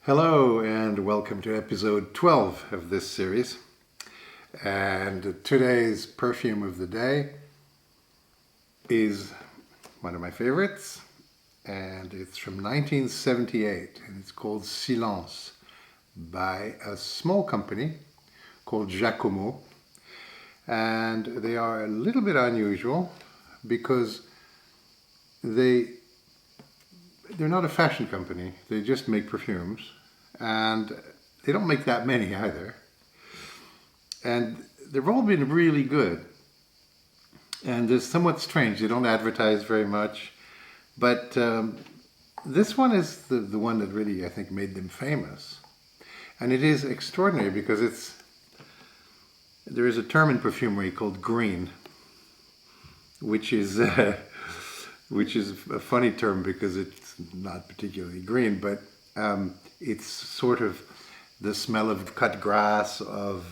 Hello and welcome to episode 12 of this series. And today's perfume of the day is one of my favorites, and it's from 1978, and it's called Silence by a small company called Giacomo. And they are a little bit unusual because they're not a fashion company. They just make perfumes, and they don't make that many either. And they've all been really good. And they're somewhat strange. They don't advertise very much. But this one is the one that really, I think, made them famous. And it is extraordinary because there is a term in perfumery called green, which is a funny term because it's not particularly green, but it's sort of the smell of cut grass, of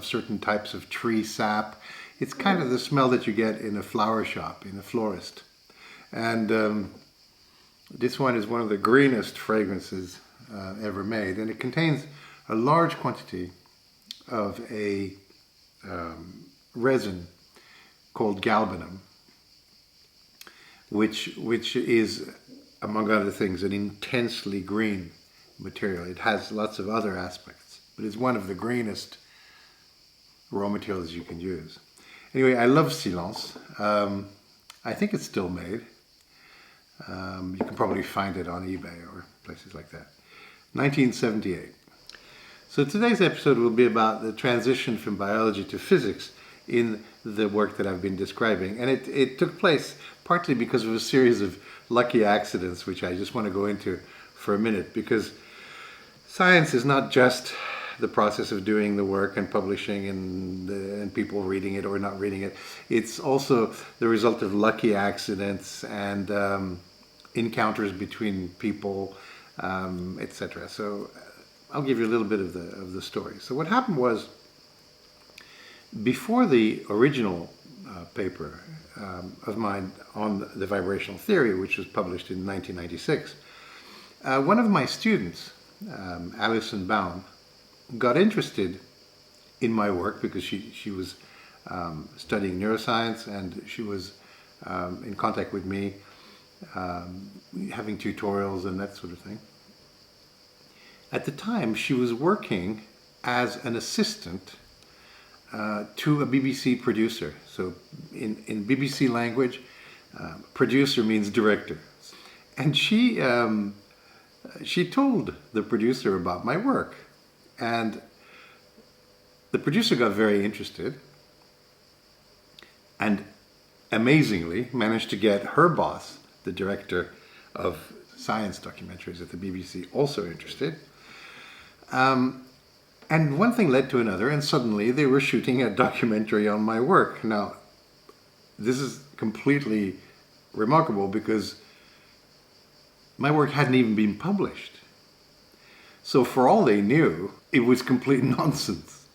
certain types of tree sap. It's kind of the smell that you get in a flower shop, in a florist. And this one is one of the greenest fragrances ever made, and it contains a large quantity of a resin called galbanum, which is, among other things, an intensely green material. It has lots of other aspects, but it's one of the greenest raw materials you can use. Anyway, I love Silence. I think it's still made. You can probably find it on eBay or places like that. 1978. So today's episode will be about the transition from biology to physics in the work that I've been describing. And it took place partly because of a series of lucky accidents, which I just want to go into for a minute, because science is not just the process of doing the work and publishing and people reading it or not reading it. It's also the result of lucky accidents and encounters between people, etc. So I'll give you a little bit of the story. So what happened was, before the original paper of mine on the vibrational theory, which was published in 1996, one of my students, Alison Baum, got interested in my work because she was studying neuroscience, and she was in contact with me, having tutorials and that sort of thing. At the time, she was working as an assistant to a BBC producer. So in BBC language, producer means director. And she told the producer about my work. And the producer got very interested and amazingly managed to get her boss, the director of science documentaries at the BBC, also interested. And one thing led to another, and suddenly they were shooting a documentary on my work. Now, this is completely remarkable because my work hadn't even been published. So for all they knew, it was complete nonsense.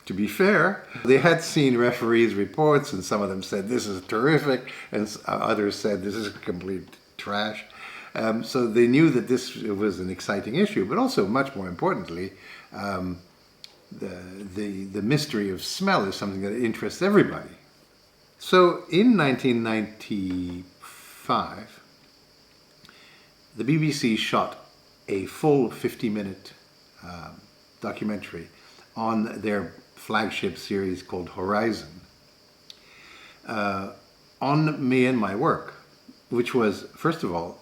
To be fair, they had seen referees' reports, and some of them said, this is terrific, and others said, this is complete trash. So they knew that this was an exciting issue, but also, much more importantly, the mystery of smell is something that interests everybody. So in 1995, the BBC shot a full 50-minute documentary on their flagship series called Horizon, on me and my work, which was, first of all,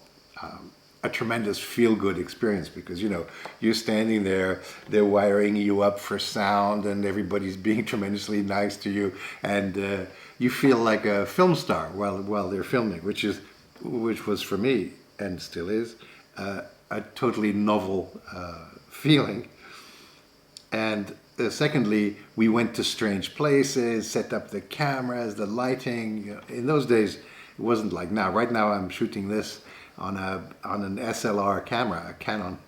a tremendous feel-good experience because, you're standing there, they're wiring you up for sound, and everybody's being tremendously nice to you, and you feel like a film star while they're filming, which was for me, and still is, a totally novel feeling. And secondly, we went to strange places, set up the cameras, the lighting. In those days, it wasn't like now. Right now, I'm shooting this on an SLR camera, a Canon.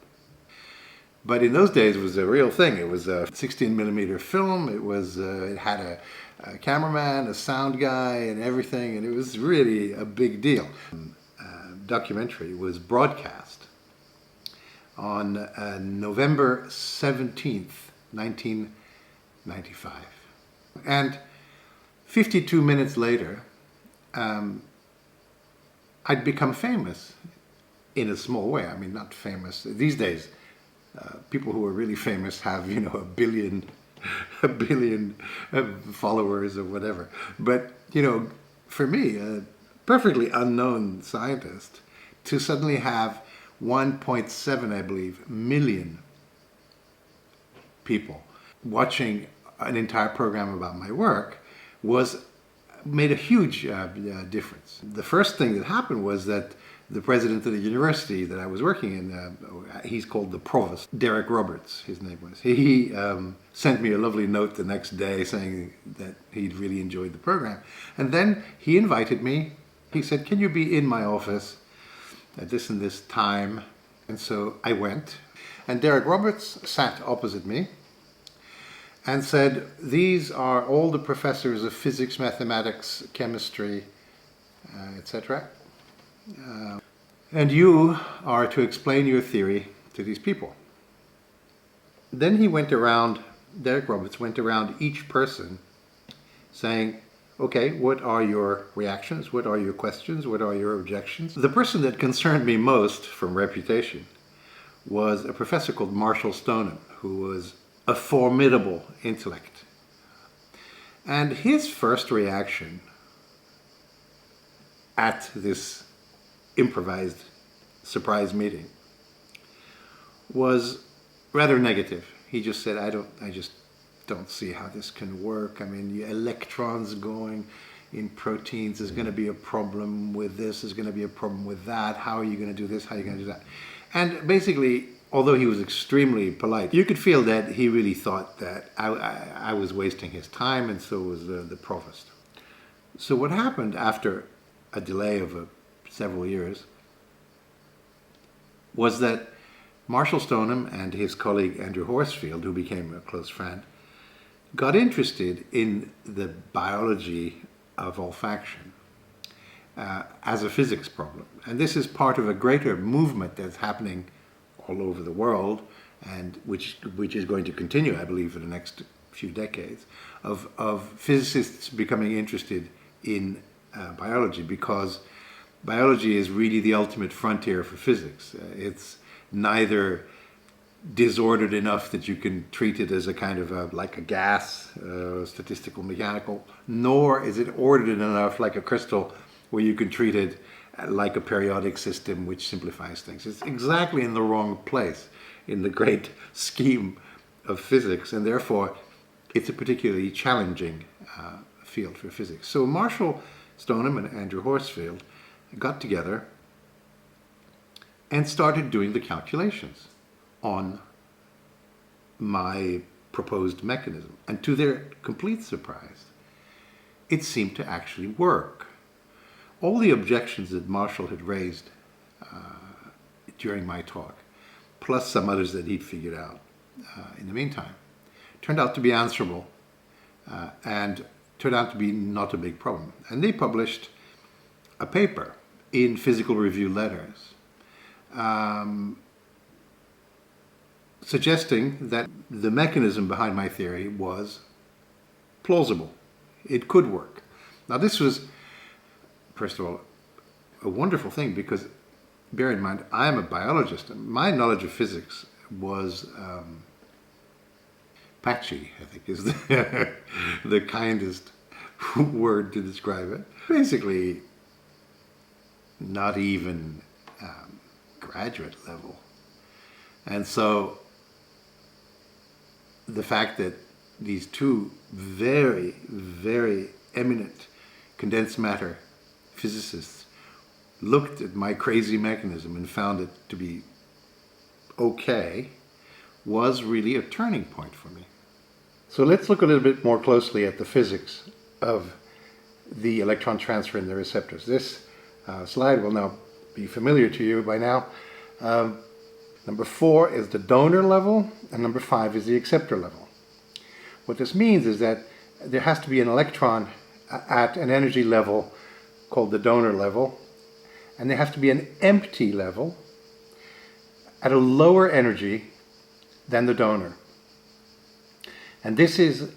But in those days, it was a real thing. It was a 16mm film. It had a cameraman, a sound guy, and everything, and it was really a big deal. Documentary was broadcast on November 17th, 1995. And 52 minutes later, I'd become famous in a small way. I mean, not famous. These days, people who are really famous have, a billion followers or whatever. But, for me, a perfectly unknown scientist, to suddenly have 1.7, I believe, million people watching an entire program about my work made a huge difference. The first thing that happened was that the president of the university that I was working in, he's called the provost, Derek Roberts, his name was. He sent me a lovely note the next day saying that he'd really enjoyed the program. And then he invited me. He said, "Can you be in my office at this and this time?" And so I went. And Derek Roberts sat opposite me and said, "These are all the professors of physics, mathematics, chemistry, etc. And you are to explain your theory to these people." Then Derek Roberts went around each person saying, "Okay, what are your reactions? What are your questions? What are your objections?" The person that concerned me most from reputation was a professor called Marshall Stoneham, who was a formidable intellect. And his first reaction at this improvised surprise meeting was rather negative. He just said, I just don't see how this can work. I mean, your electrons going in proteins, is going to be a problem with this, is going to be a problem with that. How are you going to do this? How are you going to do that? And basically, although he was extremely polite, you could feel that he really thought that I was wasting his time, and so was the provost. So what happened after a delay of several years was that Marshall Stoneham and his colleague Andrew Horsfield, who became a close friend, got interested in the biology of olfaction as a physics problem. And this is part of a greater movement that's happening all over the world, and which is going to continue, I believe, for the next few decades, of physicists becoming interested in biology, because biology is really the ultimate frontier for physics. It's neither disordered enough that you can treat it as a kind of like a gas, statistical mechanical, nor is it ordered enough like a crystal where you can treat it like a periodic system which simplifies things. It's exactly in the wrong place in the great scheme of physics, and therefore it's a particularly challenging field for physics. So Marshall Stoneham and Andrew Horsfield got together and started doing the calculations on my proposed mechanism. And to their complete surprise, it seemed to actually work. All the objections that Marshall had raised during my talk, plus some others that he'd figured out in the meantime, turned out to be answerable and turned out to be not a big problem. And they published a paper in Physical Review Letters suggesting that the mechanism behind my theory was plausible. It could work. Now this was, first of all, a wonderful thing, because bear in mind, I am a biologist. My knowledge of physics was patchy, I think is the kindest word to describe it. Basically, not even graduate level. And so the fact that these two very, very eminent condensed matter physicists looked at my crazy mechanism and found it to be okay was really a turning point for me. So let's look a little bit more closely at the physics of the electron transfer in the receptors. This slide will now be familiar to you by now. Number 4 is the donor level, and number 5 is the acceptor level. What this means is that there has to be an electron at an energy level called the donor level, and there has to be an empty level at a lower energy than the donor. And this is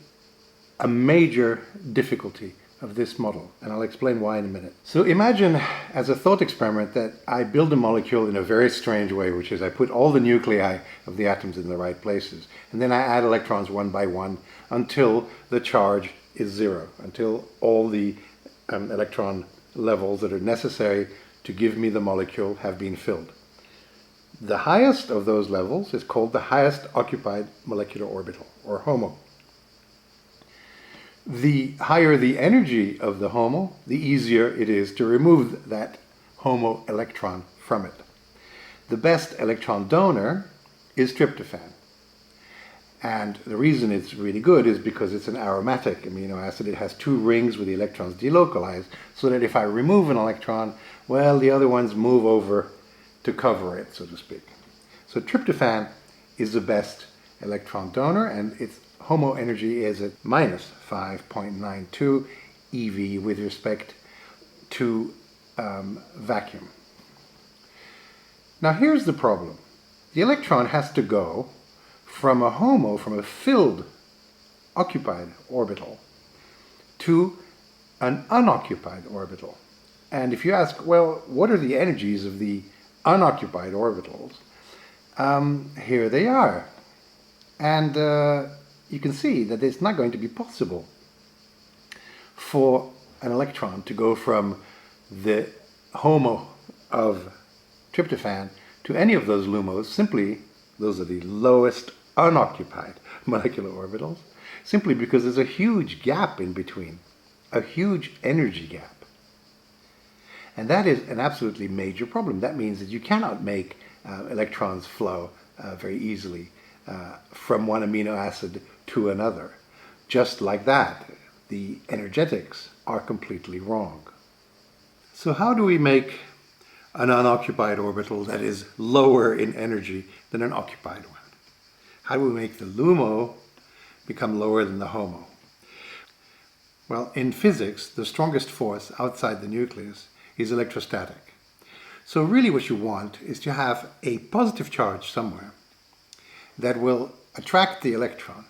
a major difficulty of this model, and I'll explain why in a minute. So imagine as a thought experiment that I build a molecule in a very strange way, which is I put all the nuclei of the atoms in the right places, and then I add electrons one by one until the charge is zero, until all the electron levels that are necessary to give me the molecule have been filled. The highest of those levels is called the highest occupied molecular orbital, or HOMO. The higher the energy of the HOMO, the easier it is to remove that HOMO electron from it. The best electron donor is tryptophan. And the reason it's really good is because it's an aromatic amino acid. It has two rings with the electrons delocalized, so that if I remove an electron, well, the other ones move over to cover it, so to speak. So tryptophan is the best electron donor, and its HOMO energy is at minus 5.92 eV with respect to vacuum. Now here's the problem. The electron has to go from a HOMO, from a filled, occupied orbital, to an unoccupied orbital. And if you ask, well, what are the energies of the unoccupied orbitals? Here they are. And you can see that it's not going to be possible for an electron to go from the HOMO of tryptophan to any of those LUMOs. Simply, those are the lowest unoccupied molecular orbitals, simply because there's a huge gap in between, a huge energy gap. And that is an absolutely major problem. That means that you cannot make electrons flow very easily from one amino acid to another. Just like that, the energetics are completely wrong. So how do we make an unoccupied orbital that is lower in energy than an occupied one? How do we make the LUMO become lower than the HOMO? Well, in physics, the strongest force outside the nucleus is electrostatic. So really what you want is to have a positive charge somewhere that will attract the electron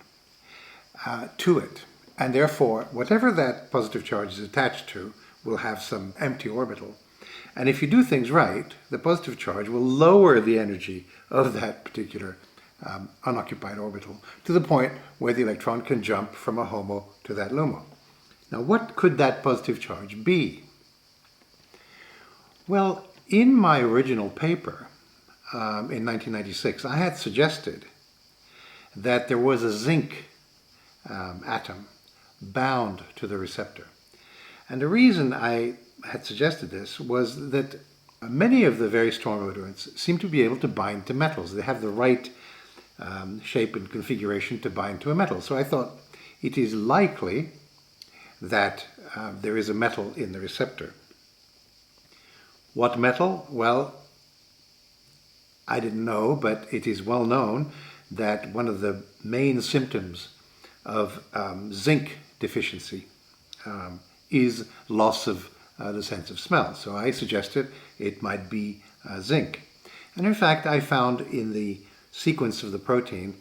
to it. And therefore, whatever that positive charge is attached to will have some empty orbital. And if you do things right, the positive charge will lower the energy of that particular unoccupied orbital to the point where the electron can jump from a HOMO to that LUMO. Now, what could that positive charge be? Well, in my original paper in 1996, I had suggested that there was a zinc atom bound to the receptor. And the reason I had suggested this was that many of the very strong odorants seem to be able to bind to metals. They have the right shape and configuration to bind to a metal. So I thought it is likely that there is a metal in the receptor. What metal? Well, I didn't know, but it is well known that one of the main symptoms of zinc deficiency is loss of the sense of smell. So I suggested it might be zinc. And in fact, I found in the sequence of the protein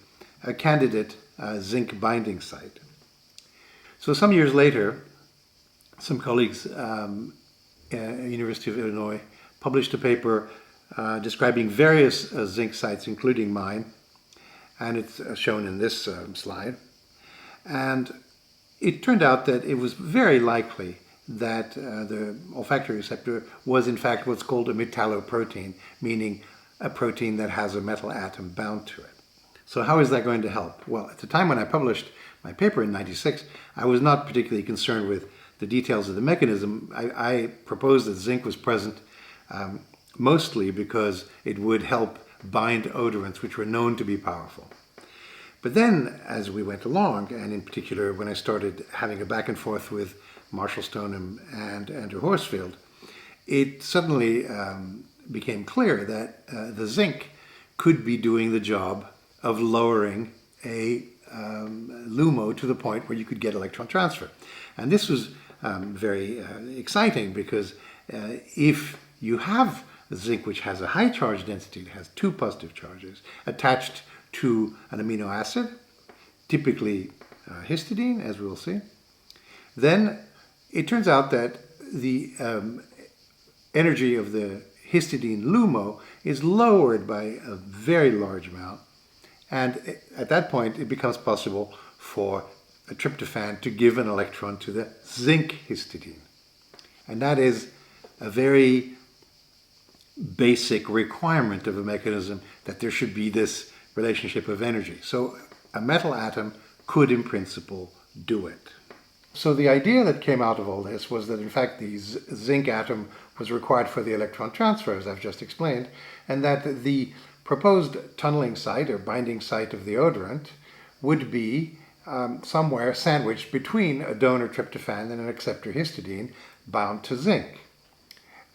a candidate zinc binding site. So some years later, some colleagues at the University of Illinois published a paper describing various zinc sites, including mine, and it's shown in this slide. And it turned out that it was very likely that the olfactory receptor was in fact what's called a metalloprotein, meaning a protein that has a metal atom bound to it. So how is that going to help? Well, at the time when I published my paper in '96, I was not particularly concerned with the details of the mechanism. I proposed that zinc was present mostly because it would help bind odorants which were known to be powerful. But then, as we went along, and in particular when I started having a back and forth with Marshall Stoneham and Andrew Horsfield, it suddenly became clear that the zinc could be doing the job of lowering a LUMO to the point where you could get electron transfer. And this was very exciting because if you have zinc, which has a high charge density, it has two positive charges attached to an amino acid, typically histidine, as we'll see, then it turns out that the energy of the histidine LUMO is lowered by a very large amount. And at that point, it becomes possible for a tryptophan to give an electron to the zinc histidine. And that is a very basic requirement of a mechanism, that there should be this relationship of energy. So a metal atom could, in principle, do it. So the idea that came out of all this was that, in fact, the zinc atom was required for the electron transfer, as I've just explained, and that the proposed tunneling site or binding site of the odorant would be somewhere sandwiched between a donor tryptophan and an acceptor histidine bound to zinc.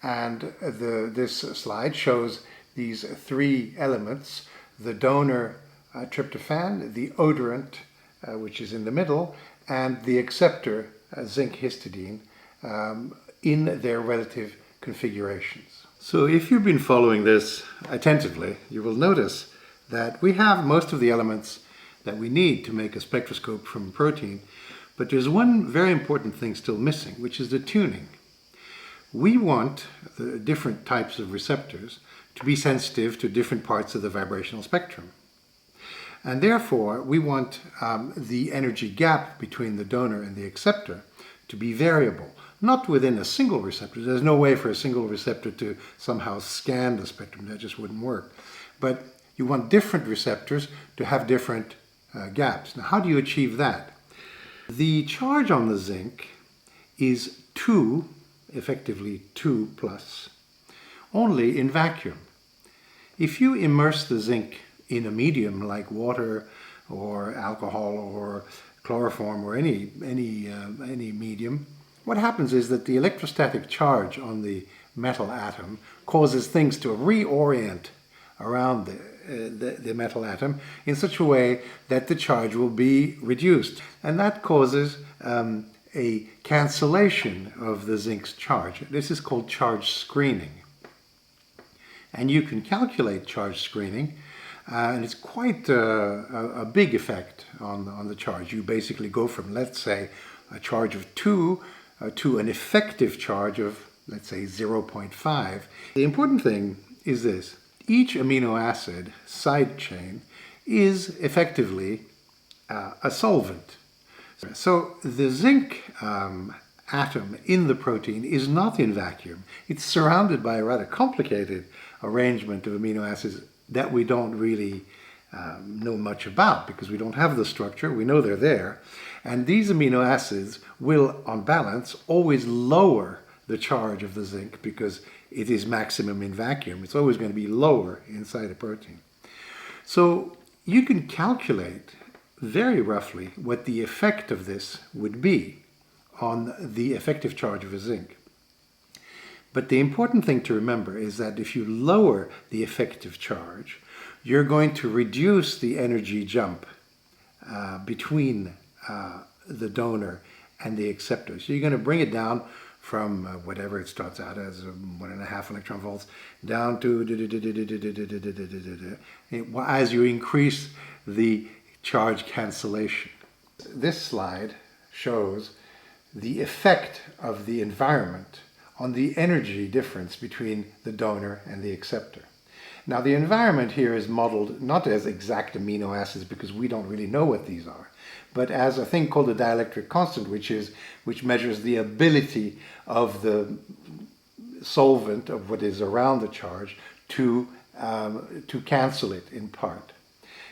And this slide shows these three elements: the donor tryptophan, the odorant, which is in the middle, and the acceptor, zinc histidine, in their relative configurations. So if you've been following this attentively, you will notice that we have most of the elements that we need to make a spectroscope from a protein, but there's one very important thing still missing, which is the tuning. We want the different types of receptors to be sensitive to different parts of the vibrational spectrum. And therefore, we want the energy gap between the donor and the acceptor to be variable, not within a single receptor. There's no way for a single receptor to somehow scan the spectrum. That just wouldn't work. But you want different receptors to have different gaps. Now, how do you achieve that? The charge on the zinc is 2, effectively 2 plus, only in vacuum. If you immerse the zinc in a medium like water or alcohol or chloroform or any medium, what happens is that the electrostatic charge on the metal atom causes things to reorient around the metal atom in such a way that the charge will be reduced. And that causes a cancellation of the zinc's charge. This is called charge screening. And you can calculate charge screening, and it's quite a big effect on the charge. You basically go from, let's say, a charge of 2 to an effective charge of, let's say, 0.5. The important thing is this: each amino acid side chain is effectively a solvent. So the zinc atom in the protein is not in vacuum. It's surrounded by a rather complicated arrangement of amino acids that we don't really know much about, because we don't have the structure. We know they're there. And these amino acids will, on balance, always lower the charge of the zinc, because it is maximum in vacuum. It's always going to be lower inside a protein. So you can calculate very roughly what the effect of this would be on the effective charge of a zinc. But the important thing to remember is that if you lower the effective charge, you're going to reduce the energy jump between the donor and the acceptor. So you're going to bring it down from whatever it starts out as, 1.5 electron volts, down to as you increase the charge cancellation. This slide shows the effect of the environment on the energy difference between the donor and the acceptor. Now, the environment here is modeled not as exact amino acids, because we don't really know what these are, but as a thing called the dielectric constant, which measures the ability of the solvent, of what is around the charge, to cancel it in part.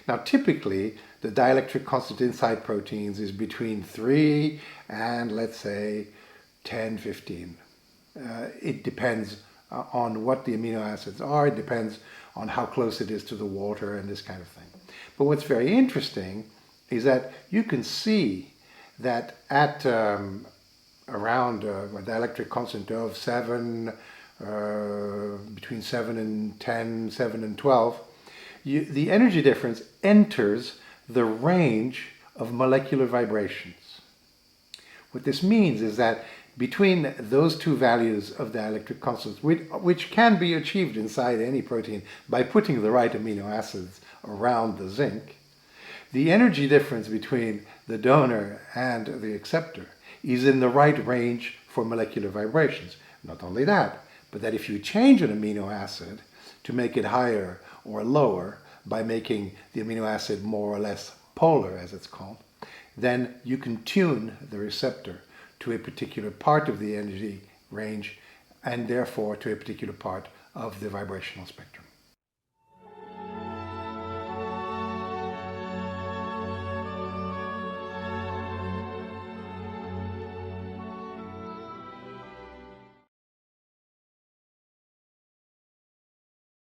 Now, typically, the dielectric constant inside proteins is between 3 and, let's say, 10, 15. It depends on what the amino acids are. It depends on how close it is to the water and this kind of thing. But what's very interesting is that you can see that at around a dielectric constant of 7, between 7 and 10, 7 and 12, the energy difference enters the range of molecular vibrations. What this means is that between those two values of dielectric constants, which can be achieved inside any protein by putting the right amino acids around the zinc, the energy difference between the donor and the acceptor is in the right range for molecular vibrations. Not only that, but that if you change an amino acid to make it higher or lower by making the amino acid more or less polar, as it's called, then you can tune the receptor to a particular part of the energy range and therefore to a particular part of the vibrational spectrum.